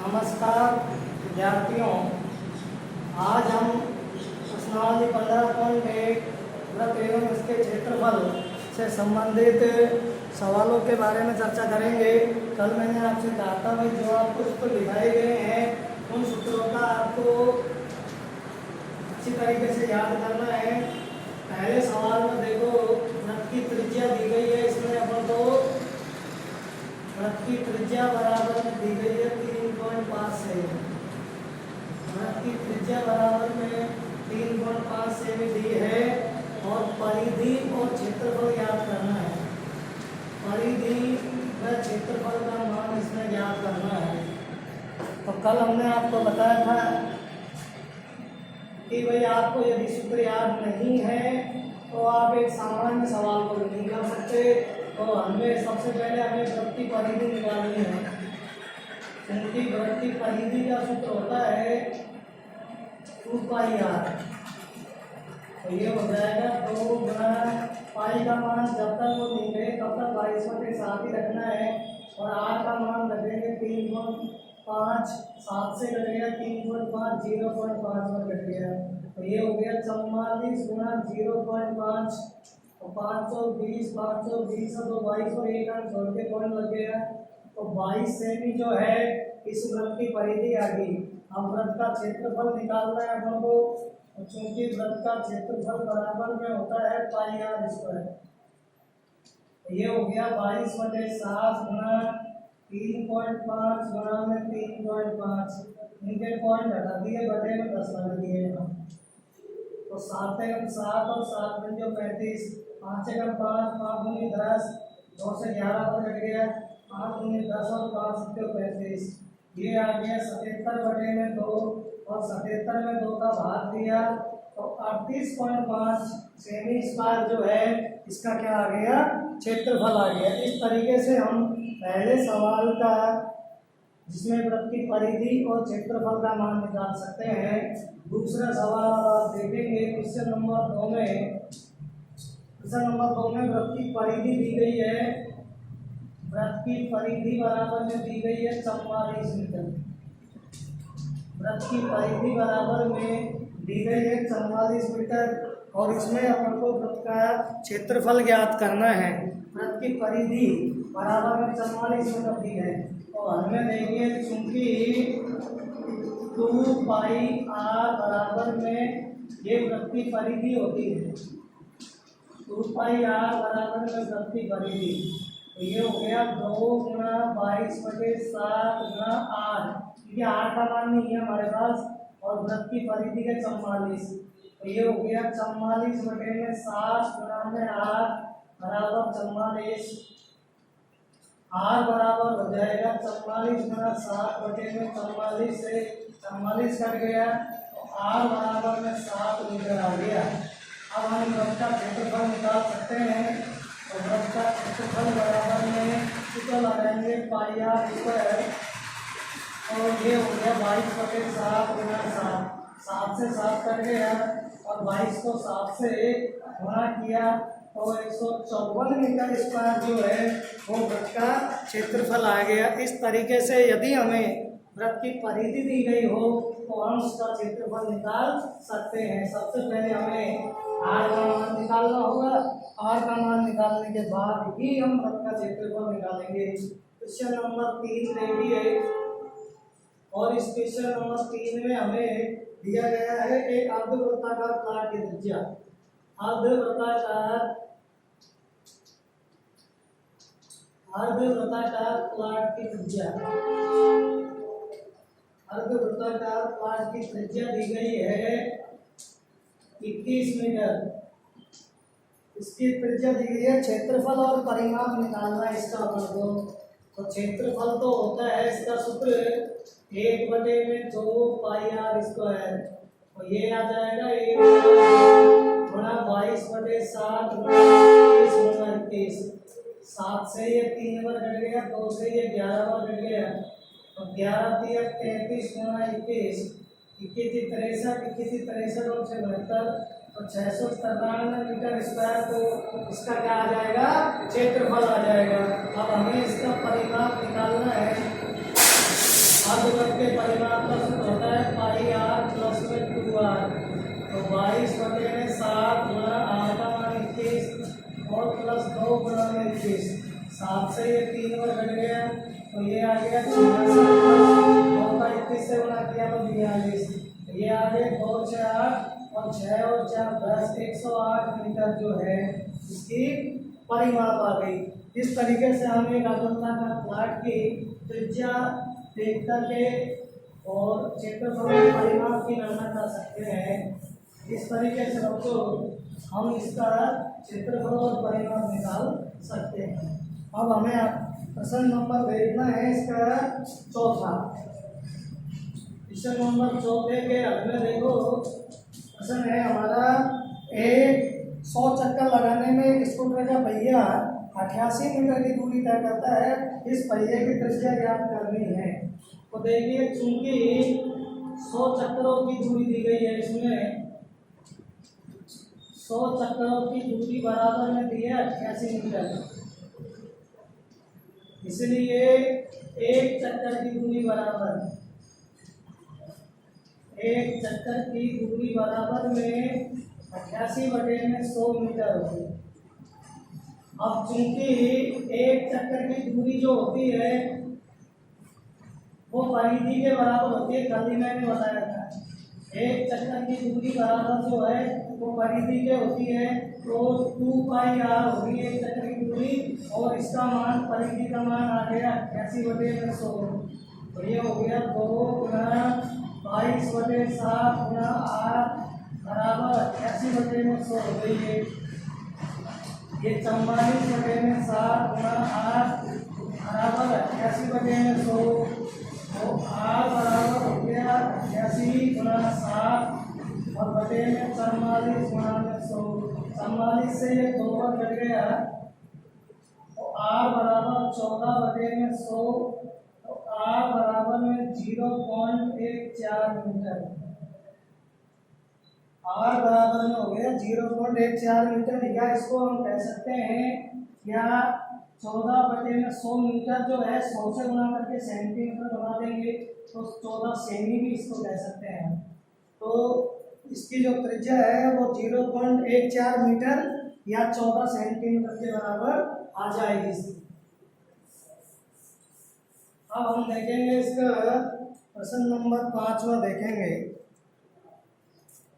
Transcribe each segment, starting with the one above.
नमस्कार विद्यार्थियों, आज हम प्रश्नावली 15.1 वृत्त एवं इसके क्षेत्रफल से संबंधित सवालों के बारे में चर्चा करेंगे। कल मैंने आपसे कहा था भाई जो आपको सूत्र दिखाए गए हैं उन सूत्रों का आपको अच्छी तरीके से याद करना है। पहले सवाल में देखो वृत्त की त्रिज्या दी गई है, इसमें अपन को वृत्त की त्रिज्या बराबर में दी गई है 3.5 सेमी। वृत्त की त्रिज्या बराबर में 3.5 सेमी दी है और परिधि और क्षेत्रफल ज्ञात करना है। परिधि व क्षेत्रफल का मान इसमें ज्ञात करना है। तो कल हमने आपको बताया था कि भाई आपको यदि सूत्र याद नहीं है तो आप एक सामान्य सवाल को नहीं कर सकते। तो हमें सबसे पहले वृत्त की परिधि निकालनी है, क्योंकि वृत्त की परिधि का सूत्र होता है 2πr। तो ये हो जाएगा 2 गुना पाई का मान जब तक वो नहीं गए तब तक 22 के साथ ही रखना है और r का मान रखेंगे 3.5। 7 से कट गया 3.5, 0.5 में कट गया। तो ये हो गया 44 गुना 0.5 और 520 तो 22 और 1 अंक छोड़ के पॉइंट लग गया। तो 22 सेमी जो है इस वृत्त की परिधि आ गई। अब वृत्त का क्षेत्रफल निकालना है अपन को, क्योंकि वृत्त का क्षेत्रफल बराबर में होता है पाई आर स्क्वायर। ये हो गया 22/7 गुना 3.5 गुना में 3.5। इनके पॉइंट हटा दिए, बटे में 10 लगा दिए। तो 7 एकम 7 और 7 पंजो 35, 5 एकम 5, 5 दूनी 10, 2 से 11 पर कट गया, 5 दूनी 10 और 5 सत्ते 35। ये आ गया 77 बटे में 2 और 77 में 2 का भाग दिया तो 38.5 सेमी स्क्वायर जो है इसका क्या आ गया, क्षेत्रफल आ गया। इस तरीके से हम पहले सवाल का जिसमें वृत्त की परिधि और क्षेत्रफल का मान निकाल सकते हैं। दूसरा सवाल आप देखेंगे क्वेश्चन नंबर 2 में। क्वेश्चन नंबर 2 में वृत्त की परिधि दी गई है। वृत्त की परिधि बराबर में दी गई है 44 मीटर। वृत्त की परिधि बराबर में दी गई है 44 मीटर और इसमें अपन को वृत्त का क्षेत्रफल ज्ञात करना है। वृत्त की परिधि बराबर में 44 मीटर दी है। तो हमें देखिए चूंकि 2πr बराबर में ये वृत्त की परिधि होती है, 2πr बराबर में वृत्त की परिधि। तो ये हो गया 2 गुना 22/7 गुना r। ये r का मान नहीं है हमारे पास और वृत्त की परिधि है 44। तो ये हो गया 44/7 गुना में r बराबर 44। r बराबर हो जाएगा 44 गुना 7 बटे में 44 से 44 कट गया तो r बराबर में 7 मीटर आ गया। अब हम वृत्त का क्षेत्रफल निकाल सकते हैं। तो वृत्त का क्षेत्रफल बराबर में सूत्र लगाएंगे पाई आर स्क्वायर और ये हो गया 22/7 गुना 7 से 7 कट गया और 22 को 7 से गुणा किया तो 154 मीटर स्क्वायर जो है वो वृत्त का क्षेत्रफल आ गया। इस तरीके से यदि हमें वृत्त की परिधि दी गई हो तो हम उसका क्षेत्रफल निकाल सकते हैं। सबसे पहले हमें r का मान निकालना होगा। r का मान निकालने के बाद ही हम वृत्त का क्षेत्रफल निकालेंगे। क्वेश्चन नंबर 3 देखिए और इस क्वेश्चन नंबर 3 में हमें दिया गया है एक अर्धवृत्ताकार प्लाट की त्रिज्या। अर्धवृत्ताकार प्लाट की त्रिज्या, अर्धवृत्ताकार प्लाट की त्रिज्या दी गई है 21 मीटर। इसकी त्रिज्या दी गई है। क्षेत्रफल और परिमाप निकालना है इसका अपन को। तो क्षेत्रफल तो होता है इसका सूत्र 1/2 पाई आर स्क्वायर। तो ये आ जाएगा 1 गुणा 22/7 गुणा 21। 7 से ये 3 बार कट गया, 2 से ये 11 बार कट गया। तो 11 दिया 33 गुना 21, 21 63 और 72 तो 693 मीटर स्क्वायर। तो इसका क्या आ जाएगा, क्षेत्रफल आ जाएगा। अब हमें इसका परिमाप निकालना है। अर्धवृत्त के परिमाप का सूत्र होता है पाई आर प्लस में 2r। तो 22/7 गुणा आर का मान 21 और प्लस 2 गुणा में 21, 7 से ये 3 बार घट गया तो ये आ गया 86, 2 का 21 से गुणा किया तो 42, ये आ गए 2 6 8 और 6 और 4 10, 108 मीटर जो है इसकी परिमाप आ गई। इस तरीके से हम एक आयताकार प्लॉट की त्रिज्या देख करके और क्षेत्रफल के परिमाप की गणना कर सकते हैं। इस तरीके से बच्चों हम इसका क्षेत्रफल और परिमाप निकाल सकते हैं। अब हमें प्रश्न नंबर देखना है इसका चौथा। प्रश्न नंबर चौथे के हल में देखो, प्रश्न है हमारा एक 100 चक्कर लगाने में एक स्कूटर का पहिया 88 मीटर की दूरी तय करता है। इस पहिए की त्रिज्या ज्ञात करनी है। तो देखिए चूंकि 100 चक्करों की दूरी दी गई है, इसमें 100 चक्करों की दूरी बराबर में दी है 88 मीटर, इसलिए एक चक्कर की दूरी बराबर, एक चक्कर की दूरी बराबर में 88/100 मीटर होगी। अब चूंकि एक चक्कर की दूरी जो होती है वो परिधि के बराबर होती है, कल ही मैंने बताया था। एक चक्कर की दूरी बराबर जो है वो परिधि के होती है, तो 2πr होगी एक चक्कर की दूरी, और इसका मान परिधि का मान आ गया 88/100। तो ये हो गया 2 गुणा 22/7 गुणा r बराबर 88/100 हो गई है। ये 44/7 गुणा r बराबर 88/100, तो r बराबर हो गया 88 गुणा 7 और बटे में 44 गुणा में 100। 44 से ये 2 बार कट गया तो r बराबर 14/100, तो r बराबर में 0.14 मीटर, r बराबर में हो गया 0.14 मीटर। या इसको हम कह सकते हैं, या 14/100 मीटर जो है 100 से गुणा करके सेंटीमीटर बना देंगे तो 14 सेमी भी इसको कह सकते हैं। तो इसकी जो त्रिज्या है वो 0.14 मीटर या 14 सेंटीमीटर के बराबर आ जाएगी। अब हम देखेंगे इसका प्रश्न नंबर 5 में देखेंगे।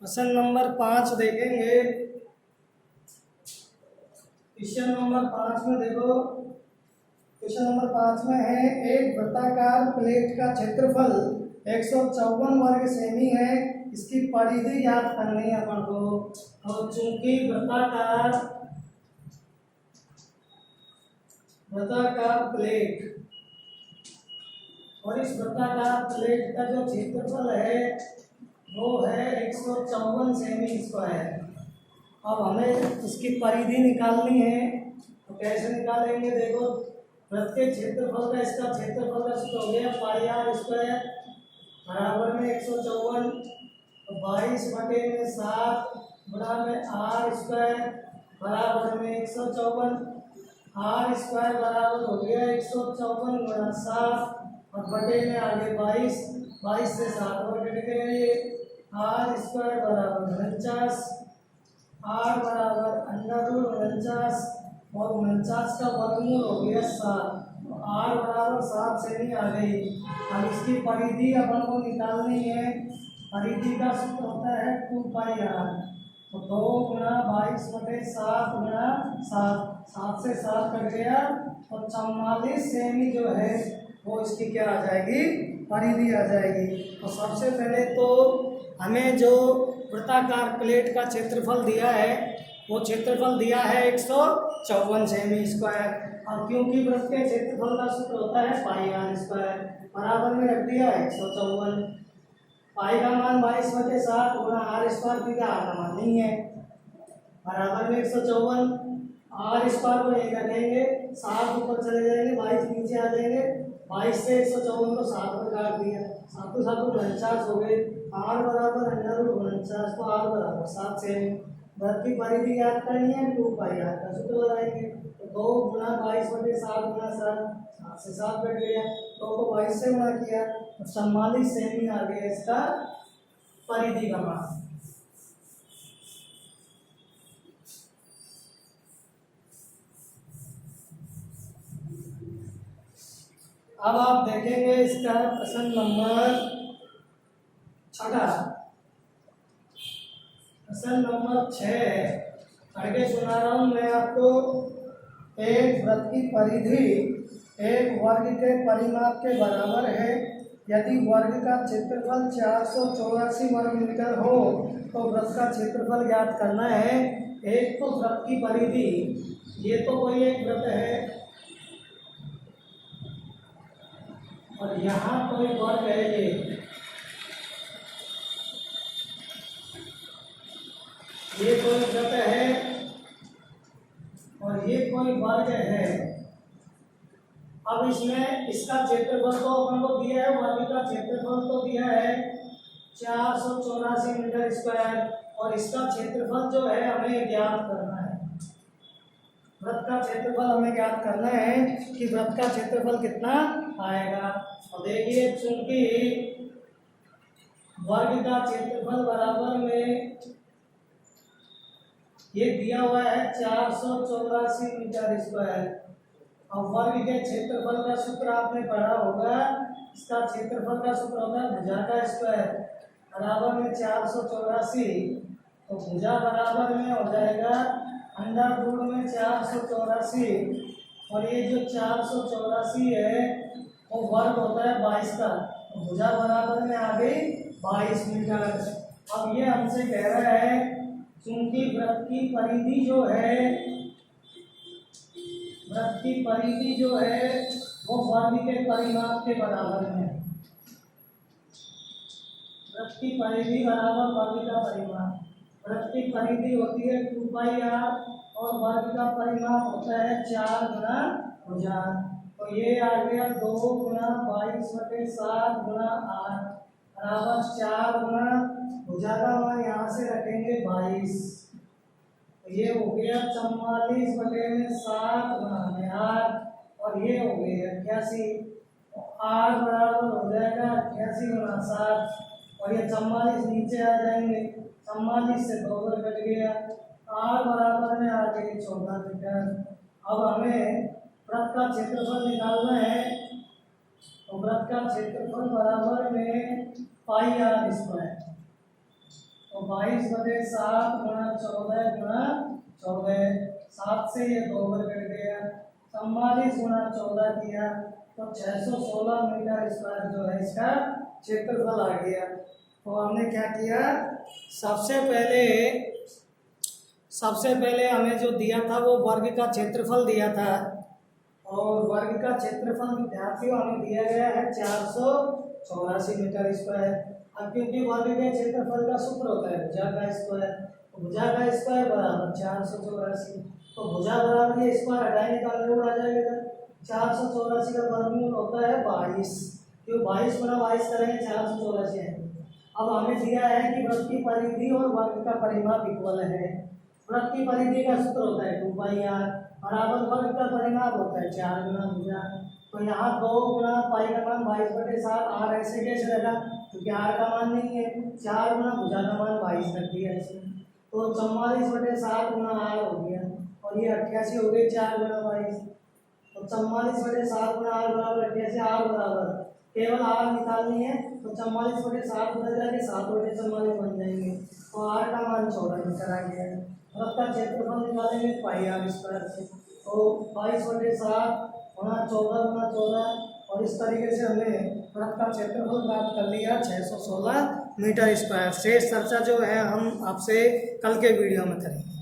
प्रश्न नंबर 5 देखेंगे। क्वेश्चन नंबर 5 में देखो, क्वेश्चन नंबर 5 में है एक वृत्ताकार प्लेट का क्षेत्रफल 154 वर्ग सेमी है, इसकी परिधि याद करनी है अपन को। और चूंकि वृत्ताकार प्लेट और इस वृत्ताकार प्लेट का जो क्षेत्रफल है वो है 154 सेमी स्क्वायर। अब हमें इसकी परिधि निकालनी है, तो कैसे निकालेंगे? देखो, वृत्त के क्षेत्रफल का इसका क्षेत्रफल का सूत्र हो गया पाई आर स्क्वायर बराबर में 154, तो 22/7 गुणा में आर स्क्वायर बराबर में 154। आर स्क्वायर बराबर हो गया 154 गुणा 7 और बटे में आगे 22, 22 से 7 और कट गए। आर स्क्वायर बराबर 49, आर बराबर √49 और 49 का वर्गमूल हो गया 7, तो आर बराबर 7 सेमी आ गई। अब इसकी परिधि अपन को निकालनी है। परिधि का सूत्र होता है 2πr, तो 2 गुणा 22/7 गुणा 7, 7 से 7 कट गया, और 44 सेमी जो है वो इसकी क्या आ जाएगी? परिधि आ जाएगी। तो सबसे पहले तो हमें जो वृत्ताकार प्लेट का क्षेत्रफल दिया है वो क्षेत्रफल दिया है 154 सेमी स्क्वायर। और क्योंकि वृत्त के क्षेत्रफल का सूत्र होता है पाई आर स्क्वायर, बराबर में रख दिया 154। पाई का मान 22/7 गुणा आर स्क्वायर दिया, आर का मान नहीं है, बराबर में 154। आर स्क्वायर को यही रखेंगे, 7 ऊपर चले जाएंगे, 22 नीचे आ जाएंगे, 22 से 154 को 7 पर काट दिया, 7 को 7 49 हो गए। आर बराबर √49, तो आर बराबर 7 सेमी। वृत्त की परिधि याद करनी है, 2πr का सूत्र लगाएंगे, तो 2 गुना 22/7 गुना 7 से 7 कट गया, 2 को 22 से गुना किया तो 44 सेमी आ गया इसका परिधि का मान। अब आप देखेंगे इसका प्रश्न नंबर 6, प्रश्न नंबर 6 आगे सुना रहा हूं मैं आपको। एक वृत्त की परिधि एक वर्ग के परिमाप के बराबर है। यदि वर्ग का क्षेत्रफल 484 वर्ग मीटर हो तो वृत्त का क्षेत्रफल ज्ञात करना है। एक तो वृत्त की परिधि, ये तो कोई एक वृत्त है और यहाँ कोई वर्ग है, ये कोई वृत्त है और ये कोई वर्ग है। अब इसमें इसका क्षेत्रफल तो अपन को दिया है, वर्ग का क्षेत्रफल तो दिया है 484 मीटर स्क्वायर और इसका क्षेत्रफल जो है हमें ज्ञात करना है। वृत्त का क्षेत्रफल हमें ज्ञात करना है कि वृत्त का क्षेत्रफल कितना आएगा। और देखिए चूंकि वर्ग का क्षेत्रफल बराबर में ये दिया हुआ है 484 मीटर स्क्वायर और वर्ग के क्षेत्रफल का सूत्र आपने पढ़ा होगा, इसका क्षेत्रफल का सूत्र होता है भुजा का स्क्वायर बराबर में 484, तो भुजा बराबर में हो जाएगा अंडर रूट में 484 और ये जो 484 है वो वर्ग होता है 22 का, तो भुजा बराबर में आ गई 22 मीटर। अब ये हमसे कह रहा है चूंकि वृत्त की परिधि जो है, वृत्त की परिधि जो है वो वर्ग के परिमाप के बराबर है। वृत्त की परिधि बराबर वर्ग का परिमाप। वृत्त की परिधि होती है 2πr और वर्ग का परिमाप होता है 4 गुना भुजा। तो ये आ गया 2 गुना 22/7 गुना 8 बराबर 4 गुना भुजा का मान यहाँ से रखेंगे 22, तो ये हो गया 44/7 गुना 8 और ये हो गई 88, 8 बराबर हो जाएगा 88 गुना 7 और ये 44 नीचे आ जाएंगे, 44 से 2 कट गया, 8 बराबर में आ गई 14 मीटर। अब हमें वृत्त का क्षेत्रफल निकालना है, तो वृत्त का क्षेत्रफल बराबर में πr स्क्वायर, तो 22/7 गुना 14 गुना 14, 7 से ये 2 कट गया, 44 गुना 14 किया तो 616 मीटर स्क्वायर जो है इसका क्षेत्रफल आ गया। तो हमने क्या किया, सबसे पहले हमें जो दिया था वो वर्ग का क्षेत्रफल दिया था और वर्ग का क्षेत्रफल विद्यार्थियों हमें दिया गया है 484 मीटर स्क्वायर। अब क्योंकि वर्ग के क्षेत्रफल का सूत्र होता है भुजा का स्क्वायर, तो भुजा का स्क्वायर बराबर 484, तो भुजा बराबर ये स्क्वायर हटाएंगे तो अंडरवुड आ जाएगा। 484 का वर्गमूल होता है 22, क्यों 22 गुना 22 करेंगे 484 है। अब हमें दिया है कि वृत्त की परिधि और वर्ग का परिमाप इक्वल है। वृत्त की परिधि का सूत्र होता है 2πr बराबर वर्ग का परिमाप होता है 4 गुना भुजा। तो यहाँ 2 गुना पाई का मान 22/7, r ऐसे कैसे लगा क्योंकि r का मान नहीं है, 4 गुना भुजा का मान 22 कर दिया इसमें, तो 44/7 गुना r हो गया और ये 88 हो गई 4 गुना 22, तो 44/7 गुना r बराबर 88, r बराबर केवल r निकालनी है तो 44/7 बदल जाके 7/44 बन जाएंगे, तो r का मान 14 मीटर आ गया। वृत्त का क्षेत्रफल निकालेंगे πr स्क्वायर से, तो 22/7 गुना 14 गुना 14 और इस तरीके से हमने वृत्त का क्षेत्रफल प्राप्त कर लिया 616 मीटर स्क्वायर। शेष चर्चा जो है हम आपसे कल के वीडियो में करेंगे।